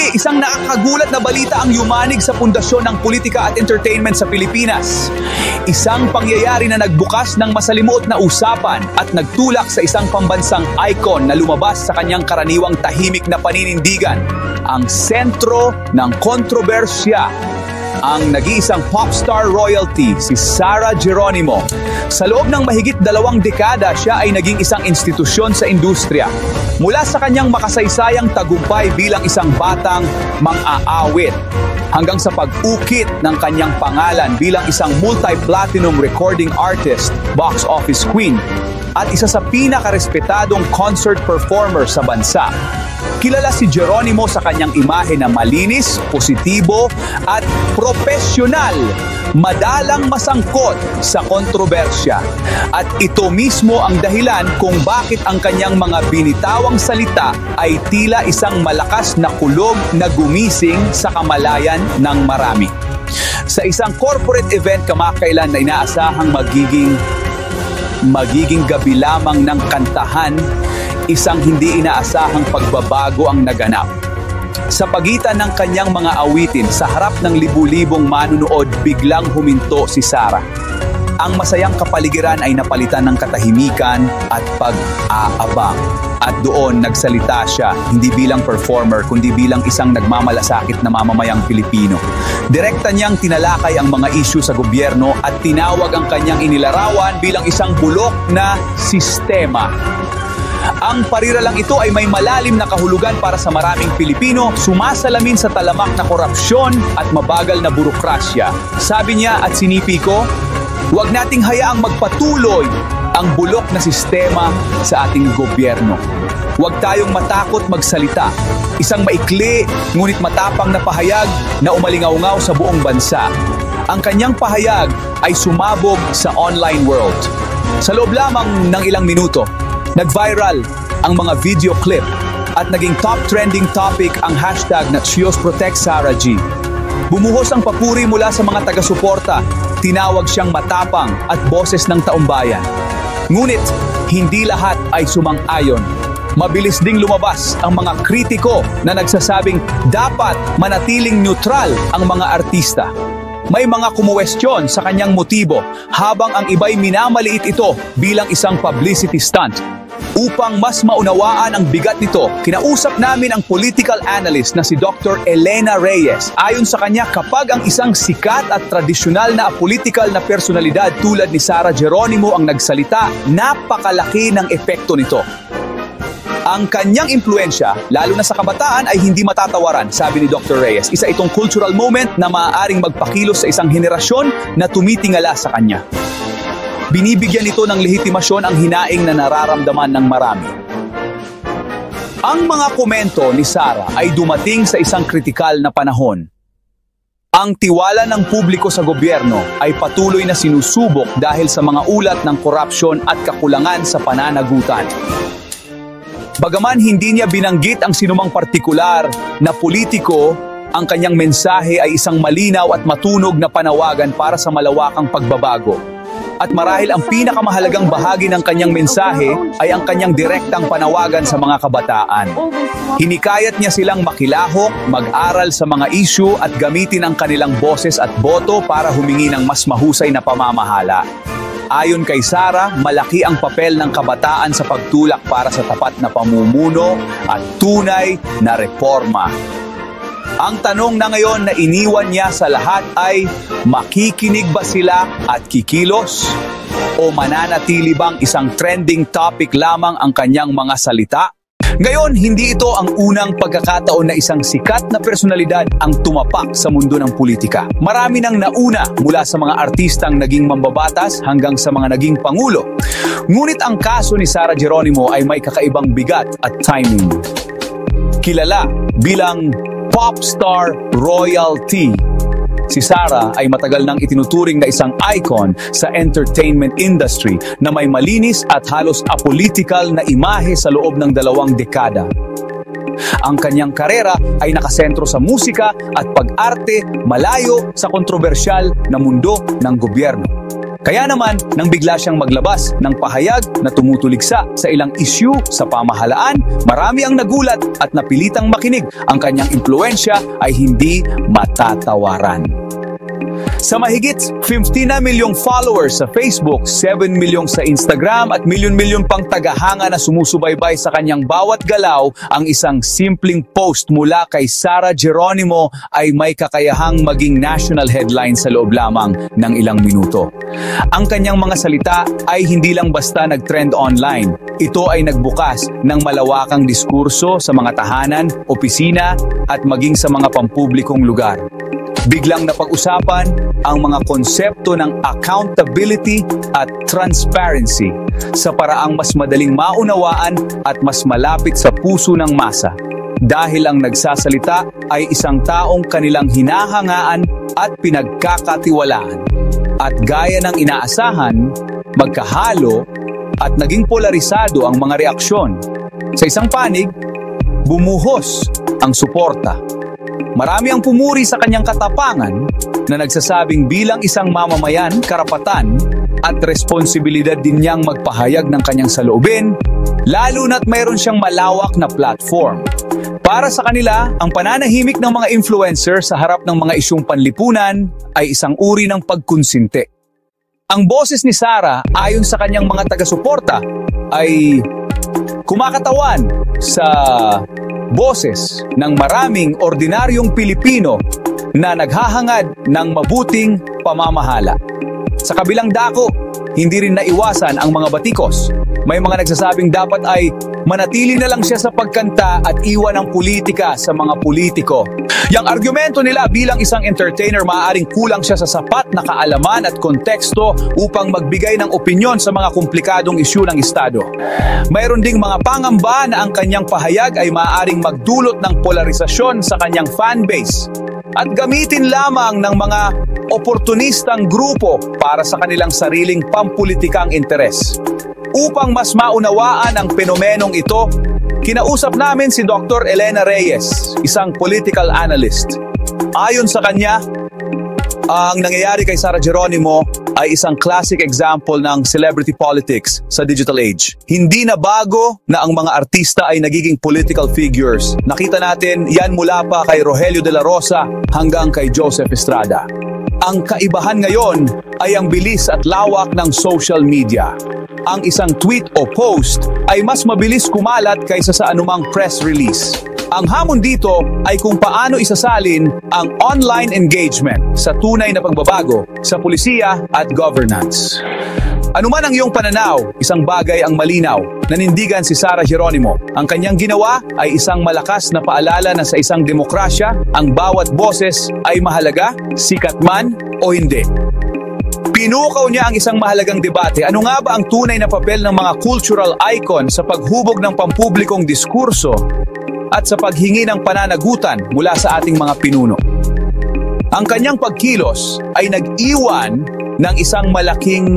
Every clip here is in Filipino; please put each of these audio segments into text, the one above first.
Muli, isang nakakagulat na balita ang yumanig sa pundasyon ng politika at entertainment sa Pilipinas. Isang pangyayari na nagbukas ng masalimuot na usapan at nagtulak sa isang pambansang icon na lumabas sa kanyang karaniwang tahimik na paninindigan. Ang sentro ng kontrobersya, ang nag-iisang popstar royalty, si Sara Geronimo. Sa loob ng mahigit 2 dekada, siya ay naging isang institusyon sa industriya. Mula sa kanyang makasaysayang tagumpay bilang isang batang mang-aawit, hanggang sa pag-ukit ng kanyang pangalan bilang isang multi-platinum recording artist, box office queen, at isa sa pinaka-respetadong concert performer sa bansa. Kilala si Geronimo sa kanyang imahe na malinis, positibo at profesional, madalang masangkot sa kontrobersya. At ito mismo ang dahilan kung bakit ang kanyang mga binitawang salita ay tila isang malakas na kulog na gumising sa kamalayan ng marami. Sa isang corporate event kamakailan na inaasahang magiging gabi lamang ng kantahan, isang hindi inaasahang pagbabago ang naganap. Sa pagitan ng kanyang mga awitin sa harap ng libu-libong manunood, biglang huminto si Sara. Ang masayang kapaligiran ay napalitan ng katahimikan at pag-aabang. At doon nagsalita siya, hindi bilang performer, kundi bilang isang nagmamalasakit na mamamayang Pilipino. Direkta niyang tinalakay ang mga isyu sa gobyerno at tinawag ang kanyang inilarawan bilang isang bulok na sistema. Ang pariralang ito ay may malalim na kahulugan para sa maraming Pilipino, sumasalamin sa talamak na korupsyon at mabagal na burokrasya. Sabi niya at sinipi ko, huwag nating hayaang magpatuloy ang bulok na sistema sa ating gobyerno. Huwag tayong matakot magsalita. Isang maikli ngunit matapang na pahayag na umalingaw-ngaw sa buong bansa. Ang kanyang pahayag ay sumabog sa online world. Sa loob lamang ng ilang minuto, nag-viral ang mga video clip at naging top trending topic ang hashtag na #ChiosProtectSaraG. Bumuhos ang papuri mula sa mga taga-suporta, tinawag siyang matapang at boses ng taumbayan. Ngunit, hindi lahat ay sumang-ayon. Mabilis ding lumabas ang mga kritiko na nagsasabing dapat manatiling neutral ang mga artista. May mga kumuwestiyon sa kanyang motibo habang ang iba'y minamaliit ito bilang isang publicity stunt. Upang mas maunawaan ang bigat nito, kinausap namin ang political analyst na si Dr. Elena Reyes. Ayon sa kanya, kapag ang isang sikat at tradisyonal na political na personalidad tulad ni Sara Geronimo ang nagsalita, napakalaki ng epekto nito. Ang kanyang impluensya, lalo na sa kabataan, ay hindi matatawaran, sabi ni Dr. Reyes. Isa itong cultural moment na maaaring magpakilos sa isang henerasyon na tumitingala sa kanya. Binibigyan ito ng lehitimasyon ang hinaing na nararamdaman ng marami. Ang mga komento ni Sara ay dumating sa isang kritikal na panahon. Ang tiwala ng publiko sa gobyerno ay patuloy na sinusubok dahil sa mga ulat ng korupsyon at kakulangan sa pananagutan. Bagaman hindi niya binanggit ang sinumang partikular na politiko, ang kanyang mensahe ay isang malinaw at matunog na panawagan para sa malawakang pagbabago. At marahil ang pinakamahalagang bahagi ng kanyang mensahe ay ang kanyang direktang panawagan sa mga kabataan. Hinikayat niya silang makilahok, mag-aral sa mga issue at gamitin ang kanilang boses at boto para humingi ng mas mahusay na pamamahala. Ayon kay Sara, malaki ang papel ng kabataan sa pagtulak para sa tapat na pamumuno at tunay na reforma. Ang tanong na ngayon na iniwan niya sa lahat ay, makikinig ba sila at kikilos? O mananatili bang isang trending topic lamang ang kanyang mga salita? Ngayon, hindi ito ang unang pagkakataon na isang sikat na personalidad ang tumapak sa mundo ng politika. Marami nang nauna mula sa mga artistang naging mambabatas hanggang sa mga naging pangulo. Ngunit ang kaso ni Sara Geronimo ay may kakaibang bigat at timing. Kilala bilang popstar royalty, si Sara ay matagal nang itinuturing na isang icon sa entertainment industry na may malinis at halos apolitical na imahe sa loob ng 2 dekada. Ang kanyang karera ay nakasentro sa musika at pag-arte, malayo sa kontrobersyal na mundo ng gobyerno. Kaya naman, nang bigla siyang maglabas ng pahayag na tumutuligsa sa ilang issue sa pamahalaan, marami ang nagulat at napilitang makinig. Ang kanyang impluwensya ay hindi matatawaran. Sa mahigit 50 na milyong followers sa Facebook, 7 milyong sa Instagram at milyon-milyon pang tagahanga na sumusubaybay sa kanyang bawat galaw, ang isang simpleng post mula kay Sara Geronimo ay may kakayahang maging national headline sa loob lamang ng ilang minuto. Ang kanyang mga salita ay hindi lang basta nag-trend online. Ito ay nagbukas ng malawakang diskurso sa mga tahanan, opisina at maging sa mga pampublikong lugar. Biglang napag-usapan ang mga konsepto ng accountability at transparency sa paraang mas madaling maunawaan at mas malapit sa puso ng masa. Dahil ang nagsasalita ay isang taong kanilang hinahangaan at pinagkakatiwalaan. At gaya ng inaasahan, magkahalo at naging polarisado ang mga reaksyon. Sa isang panig, bumuhos ang suporta. Marami ang pumuri sa kanyang katapangan na nagsasabing bilang isang mamamayan, karapatan at responsibilidad din niyang magpahayag ng kanyang saloobin, lalo na't mayroon siyang malawak na platform. Para sa kanila, ang pananahimik ng mga influencer sa harap ng mga isyung panlipunan ay isang uri ng pagkonsinte. Ang boses ni Sara ayon sa kanyang mga taga-suporta ay kumakatawan sa boses ng maraming ordinaryong Pilipino na naghahangad ng mabuting pamamahala. Sa kabilang dako, hindi rin naiwasan ang mga batikos. May mga nagsasabing dapat ay manatili na lang siya sa pagkanta at iwan ang politika sa mga politiko. Yang argumento nila bilang isang entertainer, maaaring kulang siya sa sapat na kaalaman at konteksto upang magbigay ng opinyon sa mga komplikadong isyu ng Estado. Mayroon ding mga pangamba na ang kanyang pahayag ay maaaring magdulot ng polarisasyon sa kanyang fanbase at gamitin lamang ng mga oportunistang grupo para sa kanilang sariling pampulitikang interes. Upang mas maunawaan ang fenomenong ito, kinausap namin si Dr. Elena Reyes, isang political analyst. Ayon sa kanya, ang nangyayari kay Sara Geronimo ay isang classic example ng celebrity politics sa digital age. Hindi na bago na ang mga artista ay nagiging political figures. Nakita natin yan mula pa kay Rogelio de la Rosa hanggang kay Joseph Estrada. Ang kaibahan ngayon ay ang bilis at lawak ng social media. Ang isang tweet o post ay mas mabilis kumalat kaysa sa anumang press release. Ang hamon dito ay kung paano isasalin ang online engagement sa tunay na pagbabago sa pulisiya at governance. Ano man ang iyong pananaw, isang bagay ang malinaw. Nanindigan si Sara Geronimo. Ang kanyang ginawa ay isang malakas na paalala na sa isang demokrasya, ang bawat boses ay mahalaga, sikat man o hindi. Pinukaw niya ang isang mahalagang debate. Ano nga ba ang tunay na papel ng mga cultural icon sa paghubog ng pampublikong diskurso at sa paghingi ng pananagutan mula sa ating mga pinuno? Ang kanyang pagkilos ay nag-iwan ng isang malaking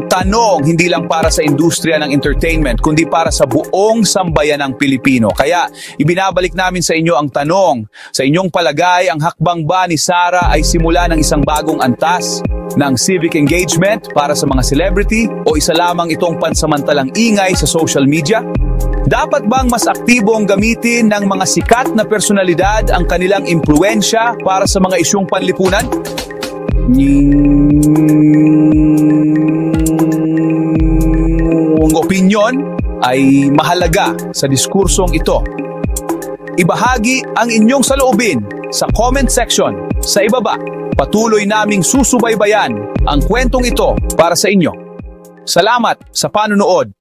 tanong, hindi lang para sa industriya ng entertainment, kundi para sa buong sambayan ng Pilipino. Kaya ibinabalik namin sa inyo ang tanong, sa inyong palagay, ang hakbang ba ni Sara ay simula ng isang bagong antas ng civic engagement para sa mga celebrity o isa lamang itong pansamantalang ingay sa social media? Dapat bang mas aktibong gamitin ng mga sikat na personalidad ang kanilang impluwensya para sa mga isyong panlipunan? Ang opinyon ay mahalaga sa diskursong ito. Ibahagi ang inyong saloobin sa comment section sa ibaba. Patuloy naming susubaybayan ang kwentong ito para sa inyo. Salamat sa panunood.